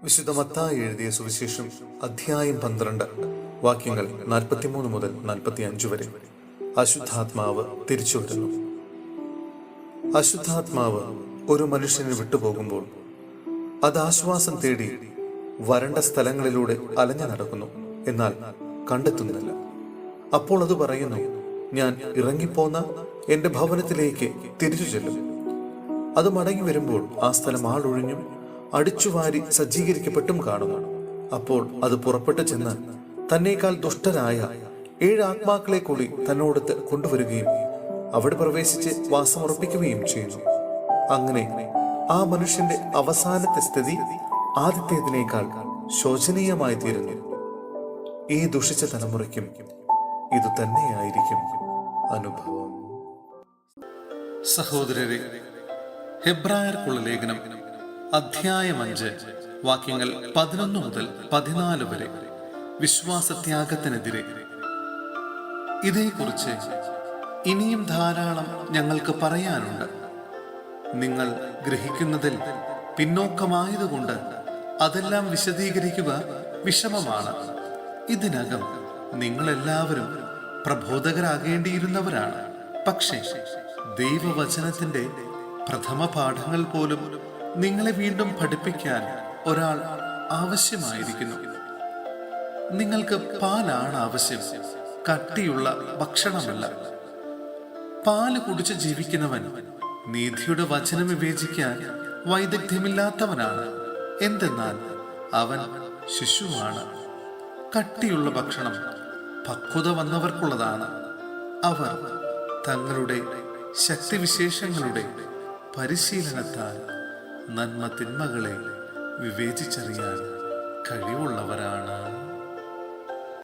വിശുദ്ധ മത്തായി എഴുതിയ സുവിശേഷം അധ്യായം 12 വാക്യങ്ങൾ 43 മുതൽ 45 വരെ. അശുദ്ധാത്മാവ് തിരിച്ചു വരുന്നു. അശുദ്ധാത്മാവ് ഒരു മനുഷ്യനെ വിട്ടുപോകുമ്പോൾ അത് ആശ്വാസം തേടി വരണ്ട സ്ഥലങ്ങളിലൂടെ അലഞ്ഞു നടക്കുന്നു, എന്നാൽ കണ്ടെത്തുന്നില്ല. അപ്പോൾ അത് പറയുന്നു, ഞാൻ ഇറങ്ങിപ്പോന്ന എന്റെ ഭവനത്തിലേക്ക് തിരിച്ചു ചെല്ലും. അത് മടങ്ങി വരുമ്പോൾ ആ സ്ഥലം ആളൊഴിഞ്ഞും അടിച്ചുവാരി സജ്ജീകരിക്കപ്പെട്ടും കാണുന്നു. അപ്പോൾ അത് പുറപ്പെട്ടു ചെന്ന് തന്നേക്കാൾ ദുഷ്ടരായ 7 ആത്മാക്കളെ കൂടി തന്നോടത്ത് കൊണ്ടുവരികയും അവിടെ പ്രവേശിച്ച് വാസമുറപ്പിക്കുകയും ചെയ്യുന്നു. അങ്ങനെ ആ മനുഷ്യന്റെ അവസാനത്തെ സ്ഥിതി ആദ്യത്തേതിനേക്കാൾ ശോചനീയമായി തീരുന്നു. ഈ ദുഷിച്ച തലമുറയ്ക്കും ഇത് തന്നെയായിരിക്കും അനുഭവം. സഹോദരരെ, ഹെബ്രായർക്കുള്ള ലേഖനം അധ്യായം 5 വാക്യങ്ങൾ 11 മുതൽ 14 വരെ. വിശ്വാസത്യാഗത്തിനെതിരെ. ഇതേക്കുറിച്ച് ഇനിയും ധാരാളം ഞങ്ങൾക്ക് പറയാനുണ്ട്. നിങ്ങൾ ഗ്രഹിക്കുന്നതിൽ പിന്നോക്കമായതുകൊണ്ട് അതെല്ലാം വിശദീകരിക്കുക വിഷമമാണ്. ഇതിനകം നിങ്ങളെല്ലാവരും പ്രബോധകരാകേണ്ടിയിരുന്നവരാണ്. പക്ഷേ ദൈവവചനത്തിന്റെ പ്രഥമ പാഠങ്ങൾ പോലും നിങ്ങളെ വീണ്ടും പഠിപ്പിക്കാൻ ഒരാൾ ആവശ്യമായിരിക്കുന്നു. നിങ്ങൾക്ക് പാലാണ് ആവശ്യം, കട്ടിയുള്ള ഭക്ഷണമല്ല. പാല് കുടിച്ച് ജീവിക്കുന്നവൻ നീതിയുടെ വചനം വിവേചിക്കാൻ വൈദഗ്ധ്യമില്ലാത്തവനാണ്. എന്തെന്നാൽ അവൻ ശിശുവാണ്. കട്ടിയുള്ള ഭക്ഷണം പക്വത വന്നവർക്കുള്ളതാണ്. അവർ തങ്ങളുടെ ശക്തിവിശേഷങ്ങളുടെ പരിശീലനത്താൽ നന്മ തിന്മകളെ വിവേചിച്ചറിയാൻ കഴിവുള്ളവരാണ്.